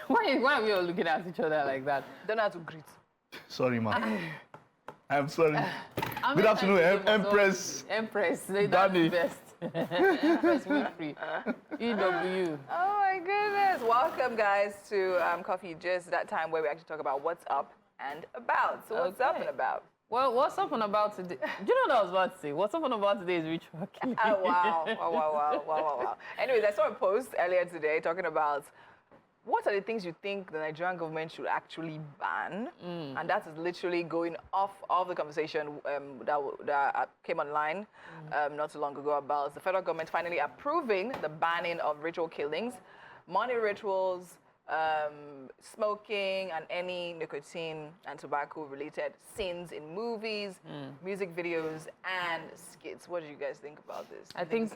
Why are we all looking at each other like that? Don't know how to greet. Sorry, man. I'm sorry. Good afternoon, Empress. Empress, that's the best. Empress Smoke-Free. EW. Oh my goodness. Welcome, guys, to Coffee Just, that time where we actually talk about what's up and about. So what's up and about? Well, what's up and about today? Do you know what I was about to say? What's up and about today is ritual killing. Oh, wow. Anyways, I saw a post earlier today talking about what are the things you think the Nigerian government should actually ban? And that is literally going off of the conversation that came online not too long ago about the federal government finally approving the banning of ritual killings, money rituals, smoking, and any nicotine and tobacco-related scenes in movies, music videos, and skits. What do you guys think about this? I think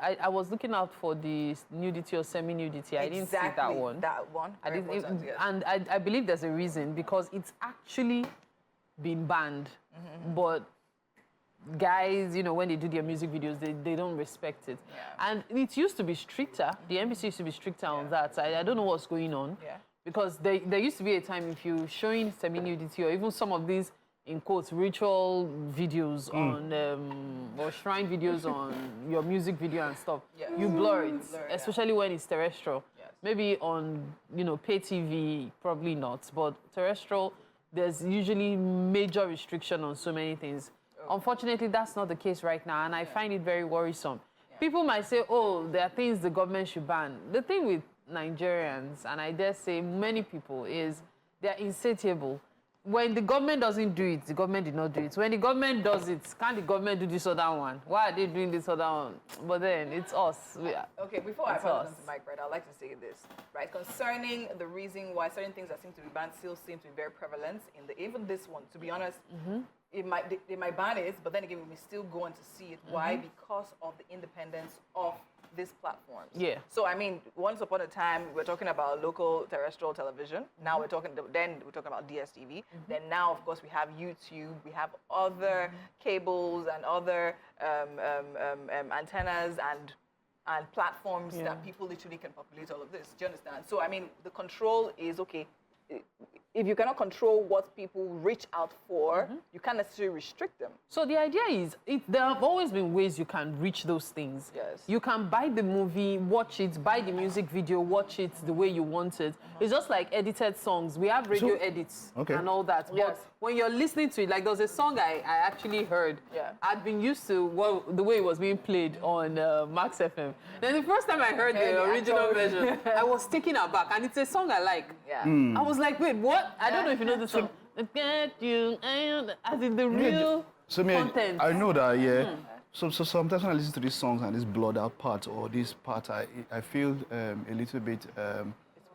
I was looking out for the nudity or semi-nudity. I didn't see that one. That one. I didn't, and I believe there's a reason, because it's actually been banned, but guys, you know, when they do their music videos, they don't respect it. Yeah. And it used to be stricter. The NBC used to be stricter on that. I don't know what's going on. Yeah. Because there used to be a time if you're showing semi-nudity or even some of these, in quotes, ritual videos on, or shrine videos on your music video and stuff, you blur it, especially when it's terrestrial. Yes. Maybe on, you know, pay TV, probably not, but terrestrial, there's usually major restriction on so many things. Unfortunately, that's not the case right now, and I find it very worrisome. People might say, oh, there are things the government should ban. The thing with Nigerians, and I dare say many people, is they're insatiable. When the government doesn't do it, the government did not do it. When the government does it, can't the government do this other one? Why are they doing this other one? But then, it's us. Okay, before I pass on to Mike, right, I'd like to say this, right? Concerning the reason why certain things that seem to be banned still seem to be very prevalent in even this one, to be honest, they might ban it, but then again, we may still go on to see it. Why? Because of the independence of these platforms. Yeah. So, I mean, once upon a time, we're talking about local terrestrial television. Now we're talking about DSTV. Then now, of course, we have YouTube. We have other cables and other antennas and platforms that people literally can populate all of this. Do you understand? So, I mean, the control is, okay, if you cannot control what people reach out for, you can't necessarily restrict them. So the idea is, there have always been ways you can reach those things. Yes. You can buy the movie, watch it, buy the music video, watch it the way you want it. It's just like edited songs. We have radio edits and all that. But when you're listening to it, like there was a song I actually heard. I'd been used to the way it was being played on Max FM. Then the first time I heard the original version, I was taken aback. And it's a song I like. I was like, wait, what? I don't know if you know the song. As in the real content. I know that, So sometimes when I listen to these songs and this blurred out part or this part, I feel a little bit.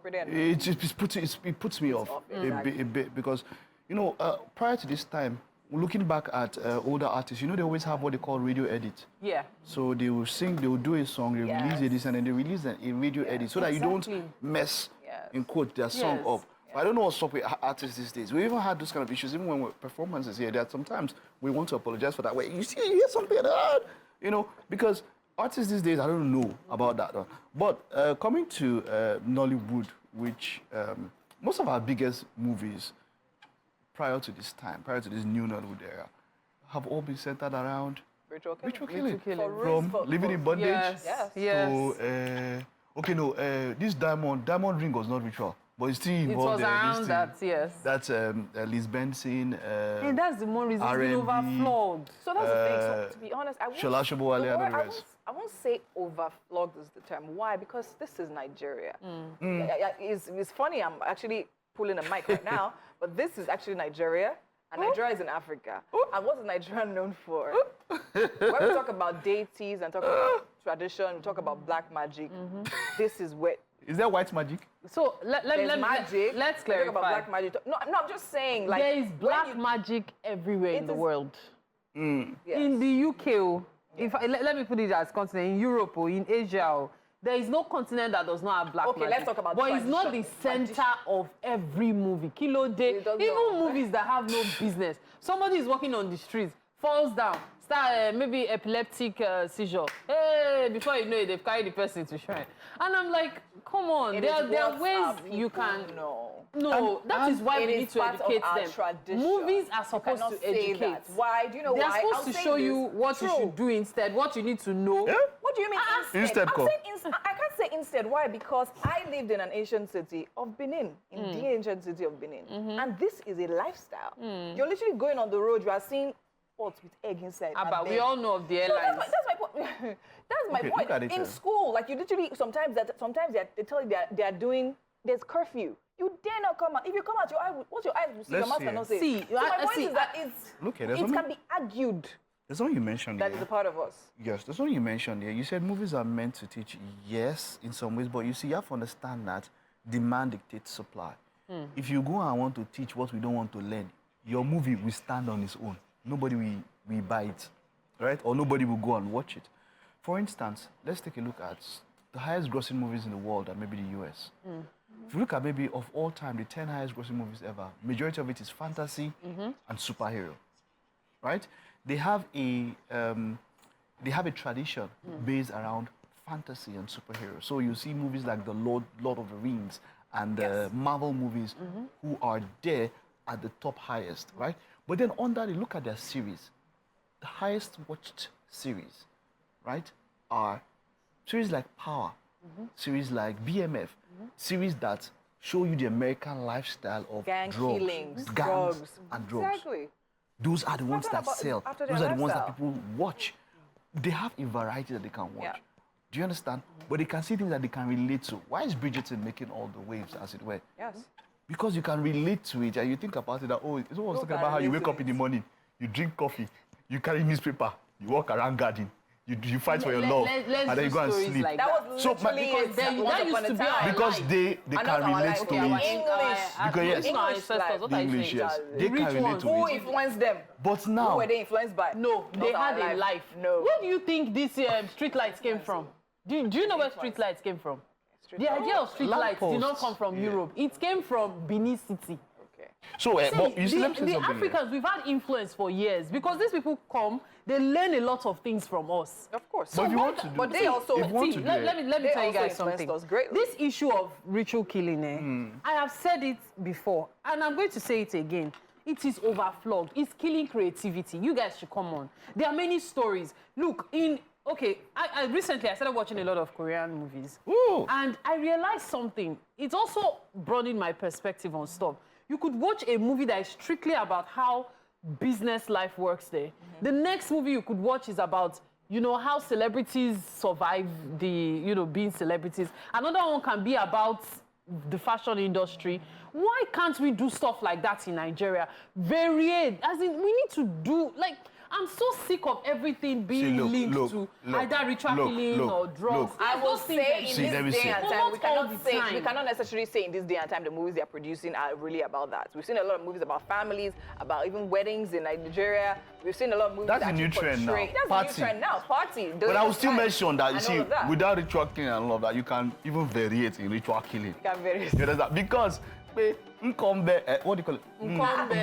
It puts me off a bit because, you know, prior to this time, looking back at older artists, you know, they always have what they call radio edit. Yeah. So they will sing, they will do a song, they release it, and then they release a radio edit so that you don't mess, in quote, their song up. I don't know what's up with artists these days. We even had those kind of issues, even when we're performances here, that sometimes we want to apologize for that. Wait, you see, you hear something like that, you know, because artists these days, I don't know about that. But coming to Nollywood, which most of our biggest movies prior to this time, prior to this new Nollywood era, have all been centered around ritual killing. From living in bondage. Yes. So, this diamond ring was not ritual. But it's still involved. It was around that, yes. That's Liz Benson. And that's the more reason it's been overflowed. So that's the thing. So, to be honest, I won't say overflowed is the term. Why? Because this is Nigeria. It's funny, I'm actually pulling a mic right now, but this is actually Nigeria, and Nigeria is in Africa. And what is Nigeria known for? When we talk about deities and talk about tradition, we talk about black magic, this is where... Is there white magic? So let's clarify. Talk about black magic. No, I'm just saying, like, there is black magic everywhere in the world. In the UK, let me put it as continent, in Europe or in Asia, there is no continent that does not have black magic. Let's talk about but it's not the center of every movie. Kilo Day, even movies that have no business. Somebody is walking on the streets, falls down, start maybe epileptic seizure. Hey, before you know it, they've carried the person to shrine. And I'm like, come on, there are ways you can... No, that is why we need to educate them. Tradition. Movies are supposed to educate. Why? Do you know why? They're supposed to show you what you should do instead, what you need to know. Yeah? What do you mean instead? I can't say instead. Why? Because I lived in an ancient city of Benin, in the ancient city of Benin. And this is a lifestyle. You're literally going on the road, you are seeing pots with egg inside. But we all know of the airlines. So that's my point. That's my point. In school, like you literally, sometimes they tell you they're doing, there's curfew. You dare not come out. If you come out, what your eyes will see, your mouth cannot say. See, so my point is that it can be argued. There's something you mentioned that is a part of us. Yes, there's something you mentioned here. You said movies are meant to teach, yes, in some ways, but you see, you have to understand that demand dictates supply. If you go and want to teach what we don't want to learn, your movie will stand on its own. Nobody will buy it, right? Or nobody will go and watch it. For instance, let's take a look at the highest grossing movies in the world, and maybe the US. If you look at maybe of all time, the 10 highest grossing movies ever, majority of it is fantasy and superhero, right? They have a tradition based around fantasy and superhero. So you see movies like the Lord of the Rings and the Marvel movies who are there at the top highest, right? But then under they look at their series. The highest watched series, right, are series like Power, series like BMF, series that show you the American lifestyle of gangs, and drugs. Exactly. Those are the ones that sell. Those are the ones that people watch. They have a variety that they can watch. Yeah. Do you understand? But they can see things that they can relate to. Why is Bridgerton making all the waves, as it were? Yes. Because you can relate to it, and you think about it that, oh, it's almost talking about how you wake up in the morning, you drink coffee, you carry newspaper, you walk around garden, you fight for your love, and then you go and sleep. Like that was literally because they can relate to it. English. English, yes. They can relate to it. Who influenced them? But now... Who were they influenced by? No, they had a life. No. Where do you think these street lights came from? Do you know where street lights came from? The idea of street lights did not come from Europe. It came from Benin City. So, but you see, the Africans, we've had influence for years because these people come, they learn a lot of things from us. Of course. So but they also, let me tell you guys something. This issue of ritual killing, I have said it before, and I'm going to say it again. It is overflowed. It's killing creativity. You guys should come on. There are many stories. Look, I recently I started watching a lot of Korean movies. Ooh. And I realized something. It also broadened my perspective on stuff. You could watch a movie that is strictly about how business life works there. The next movie you could watch is about, how celebrities survive being celebrities. Another one can be about the fashion industry. Why can't we do stuff like that in Nigeria? Varied. As in, we need to do, I'm so sick of everything being linked to either ritual killing or drugs. I will say in this day and time, we cannot necessarily say in this day and time the movies they are producing are really about that. We've seen a lot of movies about families, about even weddings in Nigeria. We've seen a lot of movies that's a new trend now. That's a new trend now. Party. But I will still mention that, you see, without ritual killing and all of that, you can even variate in ritual killing. You can variate. You understand? Because what do you call it? Incumbent.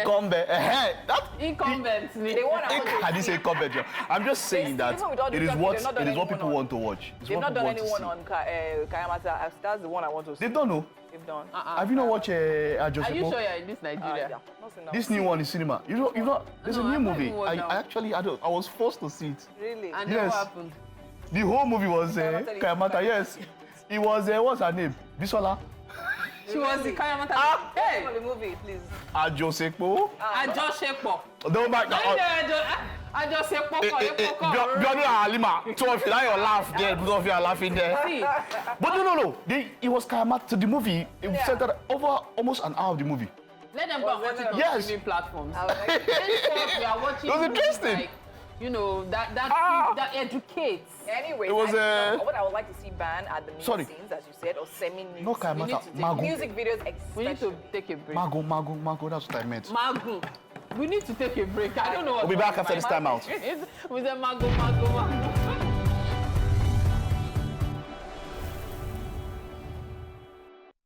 Incumbent. They want I didn't say incumbent. I'm just saying that it is what people want to watch. They've not done anyone on Kayamata. That's the one I want to see. They don't know. They've done. Have you not watched Are you sure you're in this Nigeria? This new one in cinema. You know, there's a new movie. I was forced to see it. Really? And then what happened? The whole movie was Kayamata. Yes. It was, what's her name? Bisola. She was the Kayamata. Hey! The movie, please. Ajosepo. Ajosepo. Don't back that. Ajosepo. Biodun Halima. Two of you, now you laugh there. Both of you are laughing there. But no. It was Kayamata. The movie, it centered over almost an hour of the movie. Let them go and watch it on streaming platforms. We are watching. It was interesting. That educates. Anyway, it was what I would like to see banned at the music scenes, as you said, or semi-nude. No, Mago. Music videos, especially. We need to take a break. Mago, that's what I meant. Mago. We need to take a break. I don't know what. We'll be back after this time out. We said Mago.